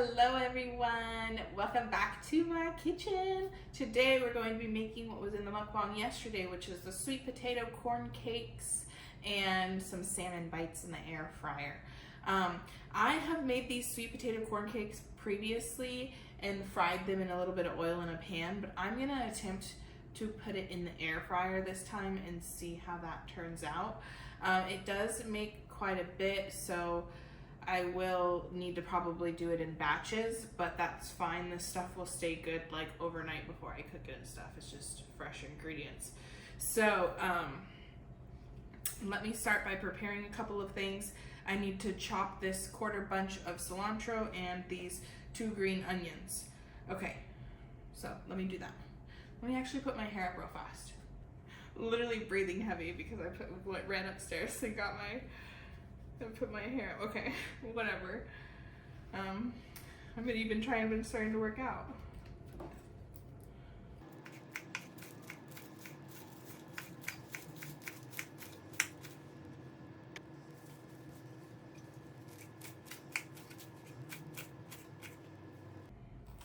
Hello everyone, welcome back to my kitchen. Today we're going to be making what was in the mukbang yesterday, which is the sweet potato corn cakes and some salmon bites in the air fryer. I have made these sweet potato corn cakes previously and fried them in a little bit of oil in a pan, but I'm going to attempt to put it in the air fryer this time and see how that turns out. It does make quite a bit, so I will need to probably do it in batches, but that's fine. This stuff will stay good like overnight before I cook it and stuff. It's just fresh ingredients. So let me start by preparing a couple of things. I need to chop this quarter bunch of cilantro and these 2 green onions. Okay, so let me do that. Let me actually put my hair up real fast. Literally breathing heavy because I ran upstairs and put my hair up. Okay, whatever. I've been starting to work out.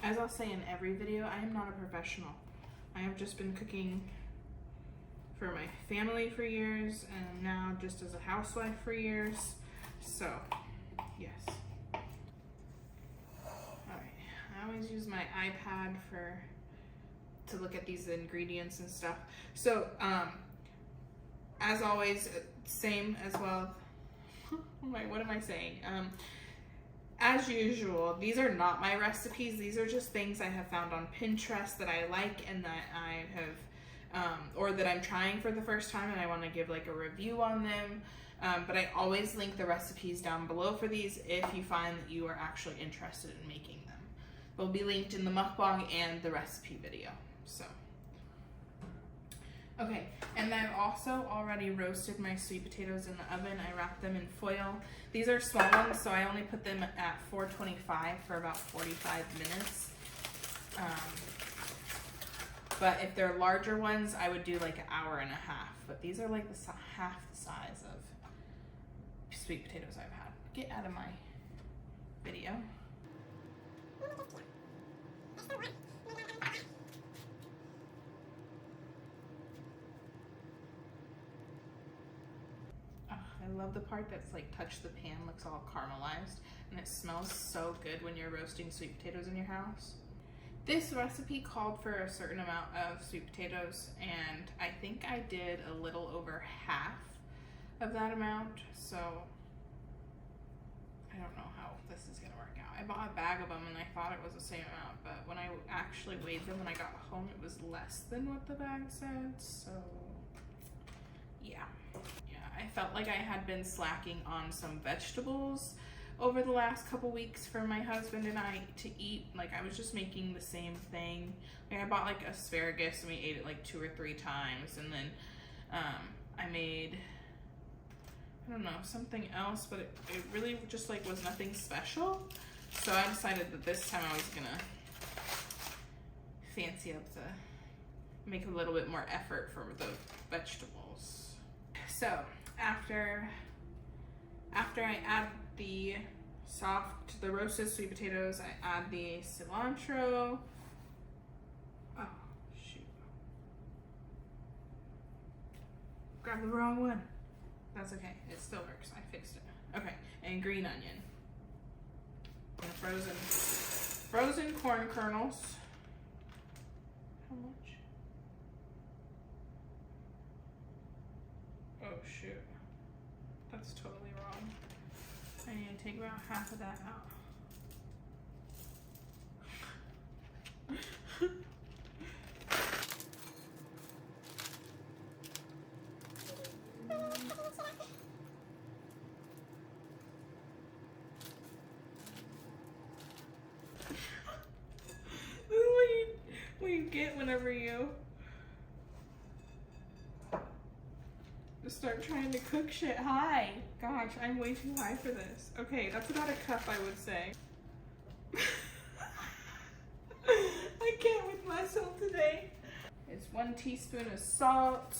As I'll say in every video, I am not a professional. I have just been cooking for my family for years and now just as a housewife for years. So, yes. Alright, I always use my iPad to look at these ingredients and stuff. So, as always, same as well. What am I saying? As usual, these are not my recipes. These are just things I have found on Pinterest that I like and that I have or that I'm trying for the first time and I want to give like a review on them. But I always link the recipes down below for these if you find that you are actually interested in making them. They'll be linked in the mukbang and the recipe video. So, okay, and I've also already roasted my sweet potatoes in the oven. I wrapped them in foil. These are small ones, so I only put them at 425 for about 45 minutes. But if they're larger ones, I would do like an hour and a half. But these are like half the size of sweet potatoes I've had. Get out of my video. I love the part that's like touched the pan, looks all caramelized, and it smells so good when you're roasting sweet potatoes in your house. This recipe called for a certain amount of sweet potatoes, and I think I did a little over half of that amount, so I don't know how this is gonna work out. I bought a bag of them and I thought it was the same amount, but when I actually weighed them when I got home, it was less than what the bag said, so yeah. I felt like I had been slacking on some vegetables over the last couple weeks for my husband and I to eat. Like I was just making the same thing. Like I bought like asparagus and we ate it like 2 or 3 times, and then I made, I don't know, something else, but it really just like was nothing special. So I decided that this time I was gonna fancy up make a little bit more effort for the vegetables. So after I add the roasted sweet potatoes, I add the cilantro. Oh, shoot. Grabbed the wrong one. That's okay, it still works, I fixed it. Okay, and green onion. And frozen corn kernels. How much? Oh shoot, that's totally wrong. I need to take about half of that out. This is what you get whenever you start trying to cook shit high. Gosh, I'm way too high for this. Okay, that's about a cup, I would say. I can't with myself today. It's 1 teaspoon of salt.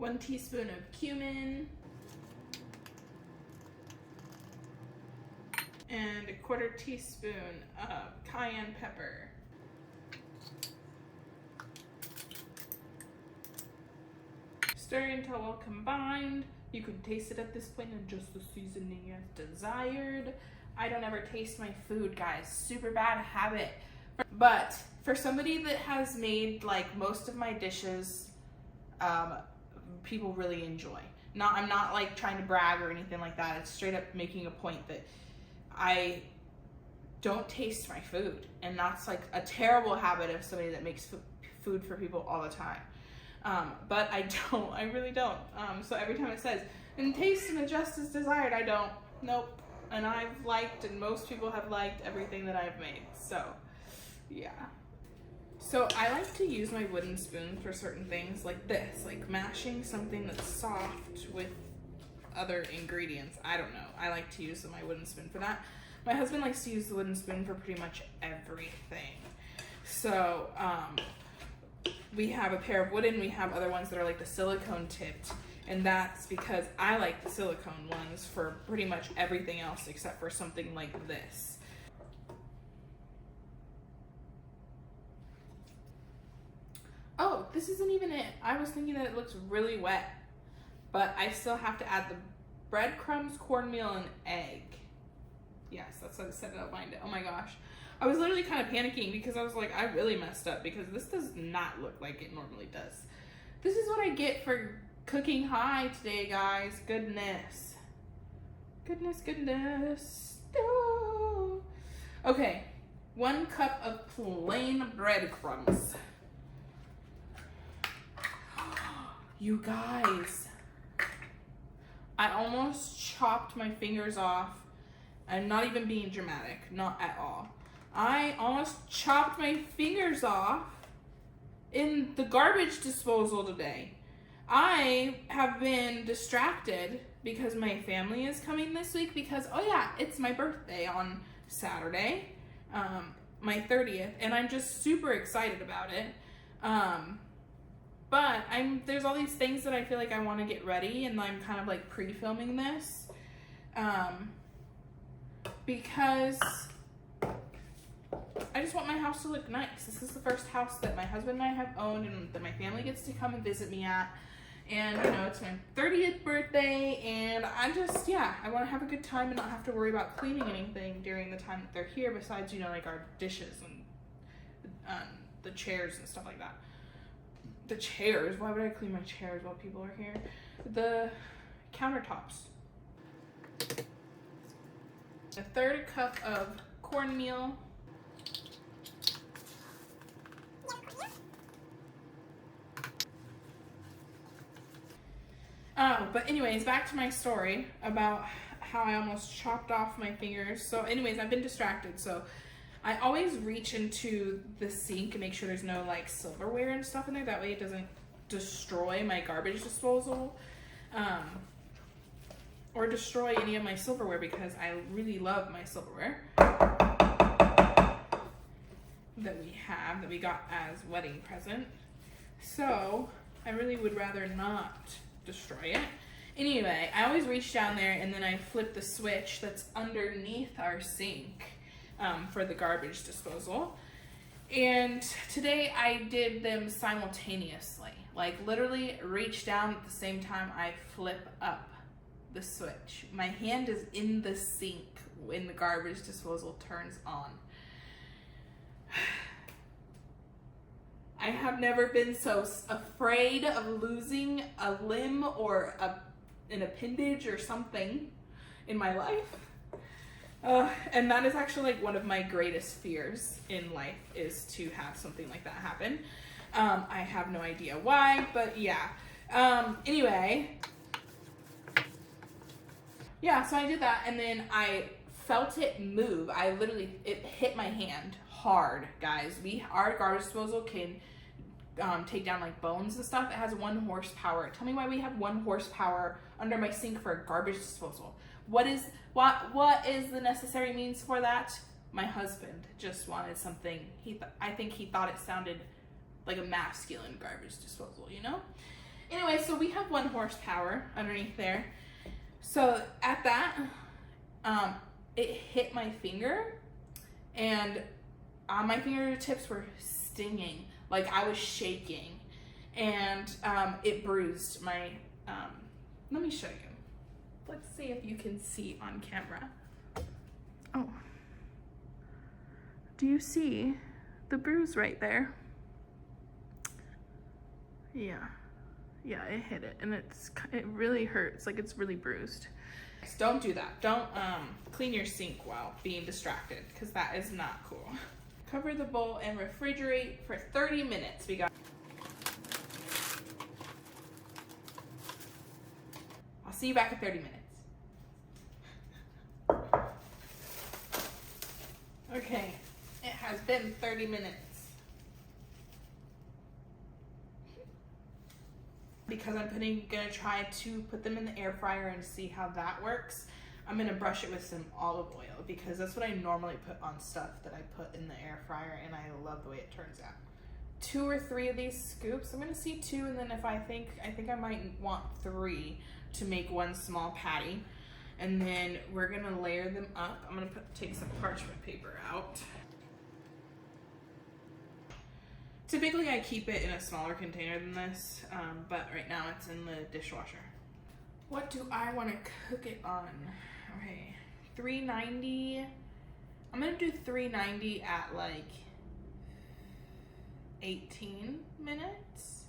1 teaspoon of cumin, and a 1/4 teaspoon of cayenne pepper. Stir until well combined. You can taste it at this point and adjust the seasoning as desired. I don't ever taste my food, guys. Super bad habit. But for somebody that has made like most of my dishes, people really enjoy. I'm not like trying to brag or anything like that. It's straight up making a point that I don't taste my food, and that's like a terrible habit of somebody that makes food for people all the time. But I really don't. So every time it says, and taste and adjust as desired, I don't. Nope. And I've liked, and most people have liked everything that I've made. So, yeah. So I like to use my wooden spoon for certain things like this, like mashing something that's soft with other ingredients. I don't know. I like to use my wooden spoon for that. My husband likes to use the wooden spoon for pretty much everything. So, we have a pair of wooden, we have other ones that are like the silicone tipped, and that's because I like the silicone ones for pretty much everything else except for something like this. Oh, this isn't even it. I was thinking that it looks really wet, but I still have to add the breadcrumbs, cornmeal, and egg. Yes, that's what it said out behind it. Oh my gosh. I was literally kind of panicking because I was like, I really messed up because this does not look like it normally does. This is what I get for cooking high today, guys. Goodness. Goodness. Oh. Okay, 1 cup of plain breadcrumbs. You guys, I almost chopped my fingers off. I'm not even being dramatic, not at all. I almost chopped my fingers off in the garbage disposal today. I have been distracted because my family is coming this week because, oh yeah, it's my birthday on Saturday, my 30th, and I'm just super excited about it. But there's all these things that I feel like I want to get ready, and I'm kind of like pre-filming this because I just want my house to look nice. This is the first house that my husband and I have owned and that my family gets to come and visit me at. And, you know, it's my 30th birthday, and I just, yeah, I want to have a good time and not have to worry about cleaning anything during the time that they're here besides, you know, like our dishes and the chairs and stuff like that. The chairs? Why would I clean my chairs while people are here? The countertops. A 1/3 cup of cornmeal. Oh, but anyways, back to my story about how I almost chopped off my fingers. So anyways, I've been distracted, so I always reach into the sink and make sure there's no like silverware and stuff in there. That way it doesn't destroy my garbage disposal or destroy any of my silverware because I really love my silverware that we got as wedding present. So I really would rather not destroy it. Anyway, I always reach down there and then I flip the switch that's underneath our sink for the garbage disposal. And today I did them simultaneously. Like literally reach down at the same time I flip up the switch. My hand is in the sink when the garbage disposal turns on. I have never been so afraid of losing a limb or an appendage or something in my life. And that is actually like one of my greatest fears in life is to have something like that happen. I have no idea why, but yeah. Anyway, yeah, so I did that and then I felt it move. It hit my hand hard, guys. Our garbage disposal can take down like bones and stuff. It has 1 horsepower. Tell me why we have 1 horsepower under my sink for a garbage disposal. What is the necessary means for that? My husband just wanted something. I think he thought it sounded like a masculine garbage disposal, you know? Anyway, so we have 1 horsepower underneath there. So at that, it hit my finger, and my fingertips were stinging. Like I was shaking, and it bruised my, let me show you. Let's see if you can see on camera. Oh, do you see the bruise right there? Yeah, it hit it, and it really hurts. Like it's really bruised. Don't do that. Don't clean your sink while being distracted, because that is not cool. Cover the bowl and refrigerate for 30 minutes. I'll see you back in 30 minutes. Okay, it has been 30 minutes. Because I'm gonna try to put them in the air fryer and see how that works, I'm gonna brush it with some olive oil, because that's what I normally put on stuff that I put in the air fryer, and I love the way it turns out. 2 or 3 of these scoops. I'm gonna see 2, and then if I think I might want 3 to make 1 small patty. And then we're gonna layer them up. I'm gonna take some parchment paper out. Typically I keep it in a smaller container than this, but right now it's in the dishwasher. What do I wanna cook it on? Okay, 390. I'm gonna do 390 at like 18 minutes,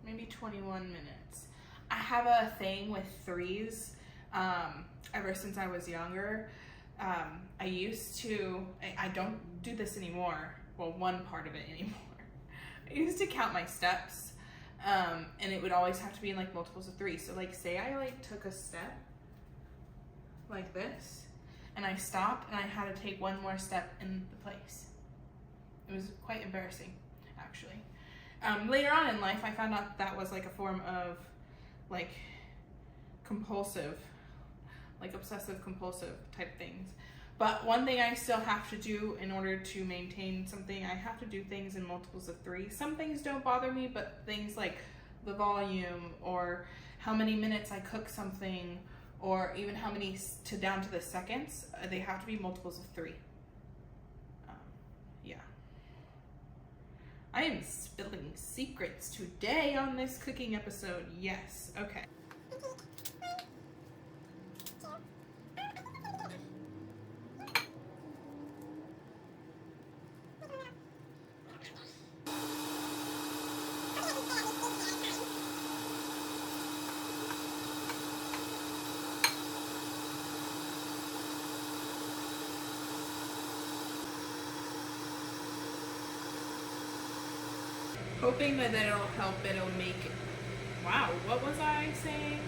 maybe 21 minutes. I have a thing with 3s. Ever since I was younger. I used to, I don't do this anymore. Well, one part of it anymore. I used to count my steps, and it would always have to be in like multiples of 3. So like say I like took a step like this, and I stopped, and I had to take 1 more step in the place. It was quite embarrassing, actually. Later on in life, I found out that was like a form of like compulsive, like obsessive compulsive type things. But one thing I still have to do in order to maintain something, I have to do things in multiples of 3. Some things don't bother me, but things like the volume, or how many minutes I cook something, or even how many down to the seconds, they have to be multiples of 3. Yeah. I am spilling secrets today on this cooking episode. Yes. Okay. Hoping that it'll help, it'll make it. Wow, what was I saying?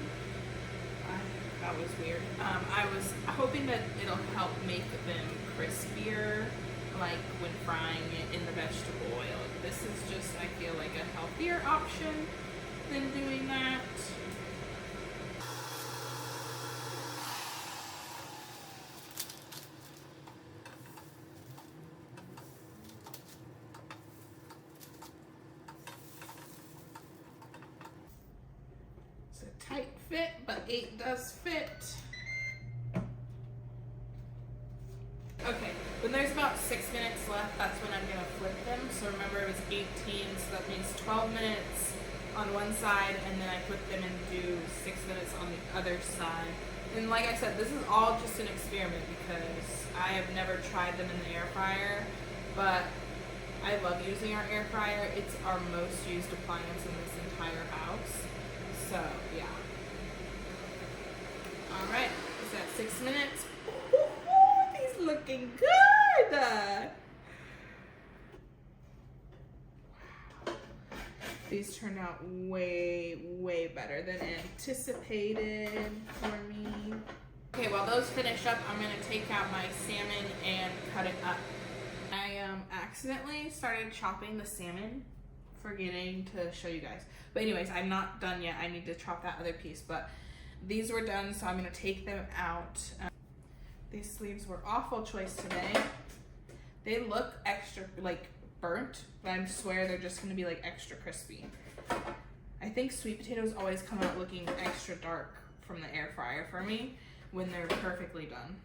That was weird. I was hoping that it'll help make them crispier, like when frying it in the vegetable oil. This is just, I feel like, a healthier option than doing that. Tight fit, but 8 does fit. Okay, when there's about 6 minutes left, that's when I'm gonna flip them. So remember, it was 18, so that means 12 minutes on one side, and then I flip them and do 6 minutes on the other side. And like I said, this is all just an experiment because I have never tried them in the air fryer, but I love using our air fryer. It's our most used appliance in this entire house. So, yeah. All right, is that 6 minutes? Ooh, these looking good. Wow. These turned out way, way better than anticipated for me. Okay, while those finish up, I'm gonna take out my salmon and cut it up. I accidentally started chopping the salmon, forgetting to show you guys. But anyways, I'm not done yet. I need to chop that other piece, but these were done, so I'm gonna take them out. These sleeves were awful choice today. They look extra like burnt, but I swear they're just gonna be like extra crispy. I think think sweet potatoes always come out looking extra dark from the air fryer for me when they're perfectly done.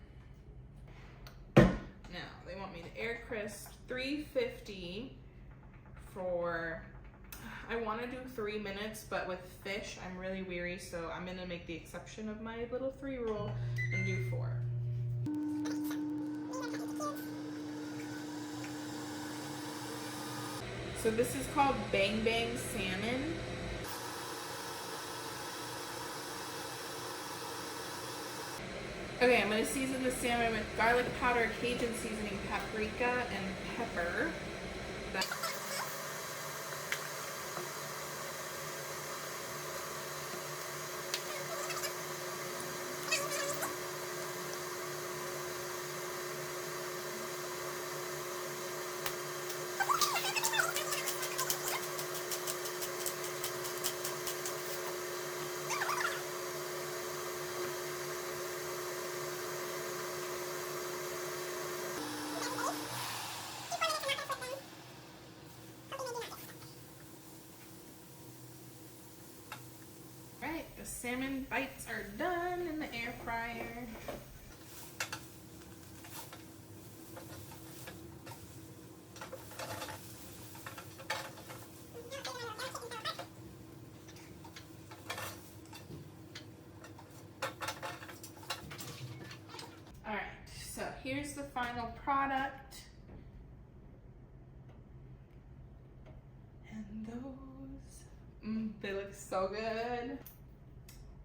Now, they want me to air crisp 350 for, I want to do 3 minutes, but with fish, I'm really weary, so I'm going to make the exception of my little 3 rule and do 4. So this is called Bang Bang Salmon. Okay, I'm going to season the salmon with garlic powder, Cajun seasoning, paprika, and pepper. The salmon bites are done in the air fryer. Alright, so here's the final product. And those, they look so good.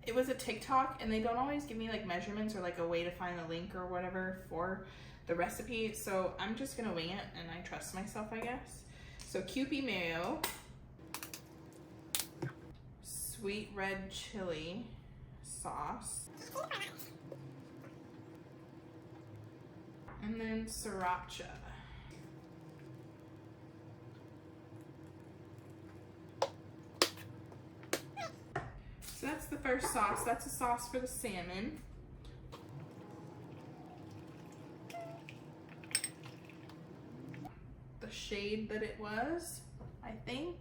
It was a TikTok and they don't always give me like measurements or like a way to find the link or whatever for the recipe. So I'm just gonna wing it and I trust myself, I guess. So Kewpie mayo, sweet red chili sauce, and then sriracha. So that's the first sauce. That's a sauce for the salmon. The shade that it was, I think.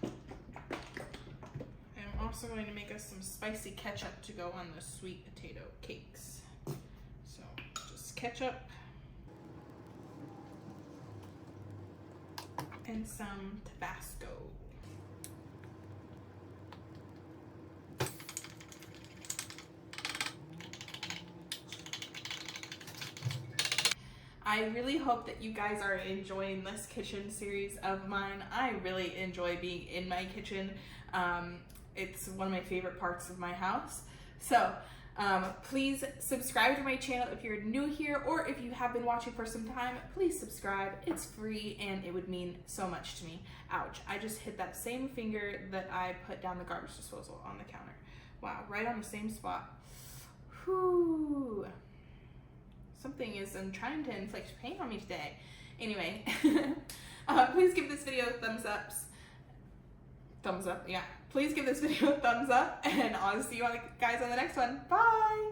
I'm also going to make us some spicy ketchup to go on the sweet potato cakes. So just ketchup and some Tabasco. I really hope that you guys are enjoying this kitchen series of mine. I really enjoy being in my kitchen. It's one of my favorite parts of my house. So please subscribe to my channel if you're new here, or if you have been watching for some time, please subscribe. It's free and it would mean so much to me. Ouch, I just hit that same finger that I put down the garbage disposal on the counter. Wow, right on the same spot. Whew. Something is trying to inflict pain on me today. Anyway, please give this video a thumbs up. Yeah. Please give this video a thumbs up, and I'll see you guys on the next one. Bye!